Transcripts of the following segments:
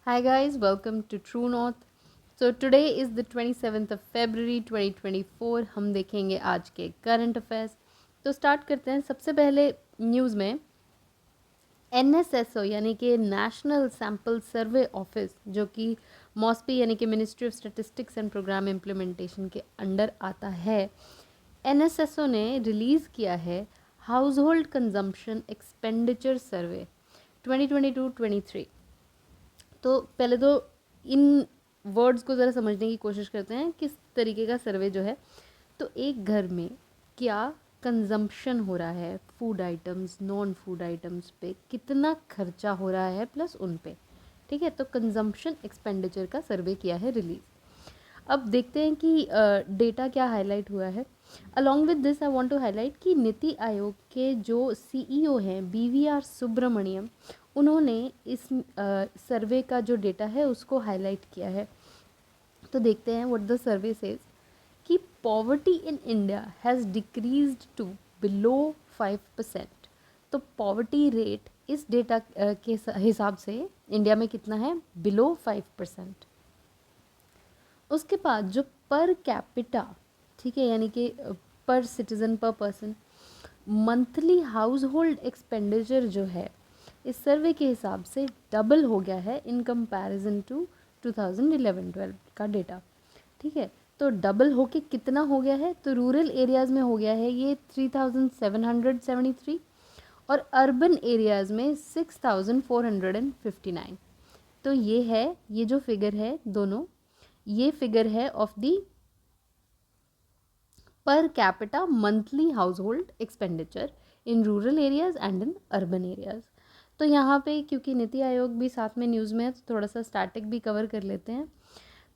Hi guys, welcome to True North. So today is the 27th of February 2024. हम देखेंगे आज के current affairs. तो स्टार्ट करते हैं. सबसे पहले न्यूज़ में NSSO यानी कि नेशनल सैम्पल सर्वे ऑफिस, जो कि मॉस्पी यानी कि ministry of statistics and programme implementation के अंडर आता है. NSSO ने रिलीज़ किया है household consumption expenditure survey 2022-23. तो पहले तो इन वर्ड्स को ज़रा समझने की कोशिश करते हैं. किस तरीके का सर्वे जो है, तो एक घर में क्या कंजम्पशन हो रहा है, food items, non food items पे कितना खर्चा हो रहा है प्लस उन पे. ठीक है, तो कंजम्पशन एक्सपेंडिचर का सर्वे किया है रिलीज़. अब देखते हैं कि डेटा क्या हाईलाइट हुआ है. Along with this I want to highlight कि नीति आयोग के जो CEO हैं BVR सुब्रमण्यम, उन्होंने इस सर्वे का जो डेटा है उसको हाईलाइट किया है. तो देखते हैं व्हाट द सर्वे सेज कि poverty in India has decreased to below 5%. तो पॉवर्टी रेट इस डेटा के हिसाब से इंडिया में कितना है, बिलो 5%. उसके बाद जो पर कैपिटा, ठीक है, यानी कि पर सिटीज़न पर person monthly house hold expenditure जो है इस सर्वे के हिसाब से डबल हो गया है इन कंपैरिजन टू 2011-12 का डेटा. ठीक है, तो डबल होके कितना हो गया है, तो रूरल एरियाज़ में हो गया है ये 3773 और अर्बन एरियाज़ में 6459. तो ये है, ये जो फिगर है दोनों, ये फिगर है of the per capita monthly house hold expenditure in rural areas and in urban areas. तो यहाँ पे क्योंकि नीति आयोग भी साथ में न्यूज़ में है, तो थोड़ा सा स्टैटिक भी कवर कर लेते हैं.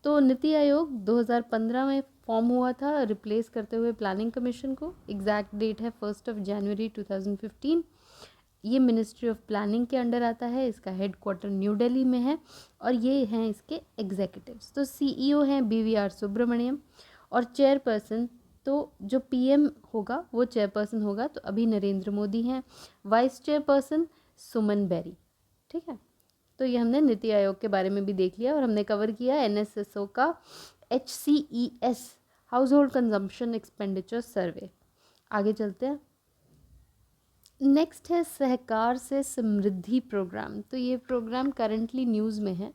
तो नीति आयोग 2015 में फॉर्म हुआ था, रिप्लेस करते हुए प्लानिंग कमीशन को. एग्जैक्ट डेट है 1 जनवरी 2015. ये मिनिस्ट्री ऑफ प्लानिंग के अंडर आता है, इसका हेड क्वार्टर न्यू दिल्ली में है और ये हैं इसके एग्जीक्यूटिव्स. तो CEO हैं BVR सुब्रमण्यम और चेयरपर्सन, तो जो PM होगा वो चेयरपर्सन होगा, तो अभी नरेंद्र मोदी हैं. वाइस चेयरपर्सन सुमन बेरी. ठीक है, तो ये हमने नीति आयोग के बारे में भी देख लिया और हमने कवर किया NSSO का HCES house hold consumption expenditure सर्वे. आगे चलते हैं. नेक्स्ट है सहकार से समृद्धि प्रोग्राम. तो ये प्रोग्राम करंटली न्यूज़ में है.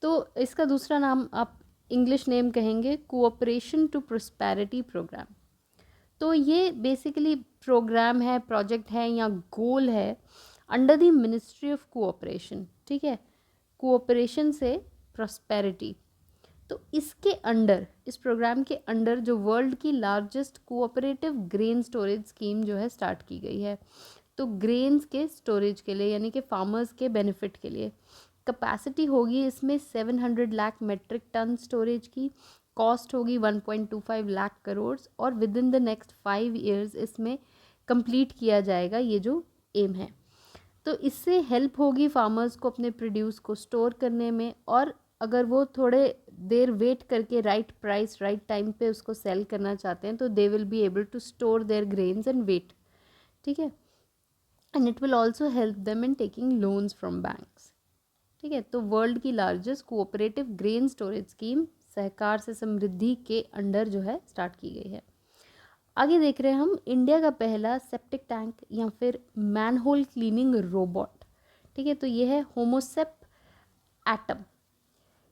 तो इसका दूसरा नाम आप इंग्लिश नेम कहेंगे कोऑपरेशन टू प्रोस्पेरिटी प्रोग्राम. तो ये बेसिकली प्रोग्राम है, प्रोजेक्ट है या गोल है under the ministry of cooperation. ठीक है, कोऑपरेशन से प्रोस्पेरिटी. तो इसके अंडर, इस प्रोग्राम के अंडर जो वर्ल्ड की largest cooperative grain storage scheme जो है स्टार्ट की गई है. तो ग्रेन्स के स्टोरेज के लिए यानी कि फार्मर्स के बेनिफिट के लिए कैपेसिटी होगी इसमें 700 लाख मेट्रिक टन स्टोरेज की. कॉस्ट होगी 1.25 लाख करोड़ और with in the next 5 years इसमें कंप्लीट किया जाएगा, ये जो एम है. तो इससे हेल्प होगी फार्मर्स को अपने प्रोड्यूस को स्टोर करने में, और अगर वो थोड़े देर वेट करके राइट प्राइस राइट टाइम पे उसको सेल करना चाहते हैं तो they will be able to store their grains and wait. ठीक है, and it will also help them in taking loans from banks. ठीक है, तो वर्ल्ड की largest cooperative grain storage scheme सहकार से समृद्धि के अंडर जो है स्टार्ट की गई है. आगे देख रहे हैं हम इंडिया का पहला सेप्टिक टैंक या फिर मैनहोल क्लीनिंग रोबोट. ठीक है, तो ये है होमोसेप एटम.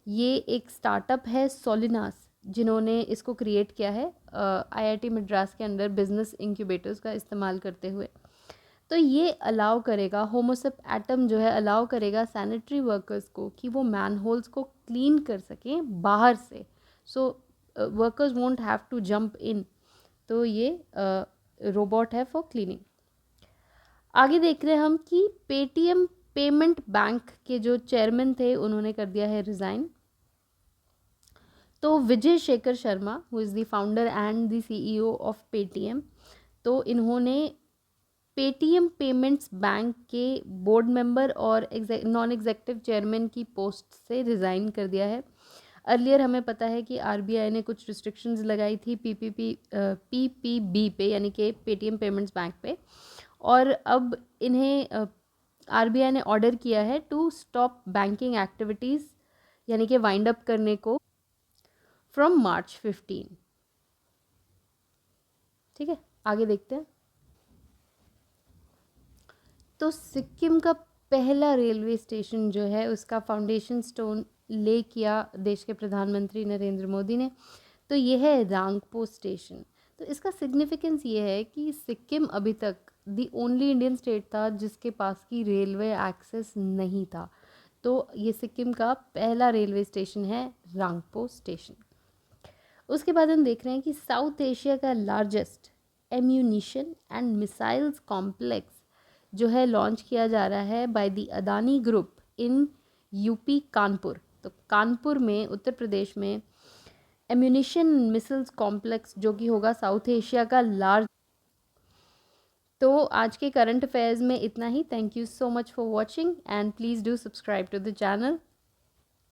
ये एक स्टार्टअप है सोलिनास, जिन्होंने इसको क्रिएट किया है IIT मद्रास के अंडर बिजनेस इंक्यूबेटर्स का इस्तेमाल करते हुए. तो ये अलाउ करेगा, होमोसेप एटम जो है अलाउ करेगा सैनिटरी वर्कर्स को कि वो मैन होल्स को क्लीन कर सकें बाहर से. So workers won't have to jump in. तो ये रोबोट है फॉर क्लीनिंग. आगे देख रहे हैं हम कि पेटीएम पेमेंट बैंक के जो चेयरमैन थे उन्होंने कर दिया है रिज़ाइन. तो Vijay Shekhar Sharma, who is the founder and the CEO of Paytm, तो इन्होंने पेटीएम पेमेंट्स बैंक के बोर्ड मेंबर और नॉन एग्जेक्टिव चेयरमैन की पोस्ट से रिज़ाइन कर दिया है. अर्लियर हमें पता है कि RBI ने कुछ रिस्ट्रिक्शंस लगाई थी PPB पे, यानी कि पेटीएम पेमेंट्स बैंक पे, और अब इन्हें आरबीआई ने ऑर्डर किया है टू स्टॉप बैंकिंग एक्टिविटीज़ यानी कि वाइंड अप करने को फ्रॉम मार्च 15। ठीक है, आगे देखते हैं। तो सिक्किम का पहला रेलवे स्टेशन जो है उसका फाउंडेशन स्टोन ले किया देश के प्रधानमंत्री नरेंद्र मोदी ने। तो ये है रांगपो स्टेशन। तो इसका सिग्निफिकेंस ये है कि सिक्किम अभी तक दी ओनली इंडियन स्टेट था जिसके पास की रेलवे एक्सेस नहीं था। तो ये सिक्किम का पहला रेलवे स्टेशन है रांगपो स्टेशन। उसके बाद हम देख रहे हैं कि साउथ एशिया का largest ammunition and missiles complex जो है लॉन्च किया जा रहा है by the Adani group in UP Kanpur. तो कानपुर में उत्तर प्रदेश में एम्यूनिशन मिसाइल्स कॉम्प्लेक्स जो कि होगा साउथ एशिया का लार्ज। तो आज के करंट अफेयर्स में इतना ही। Thank you so much for watching and please do subscribe to the channel.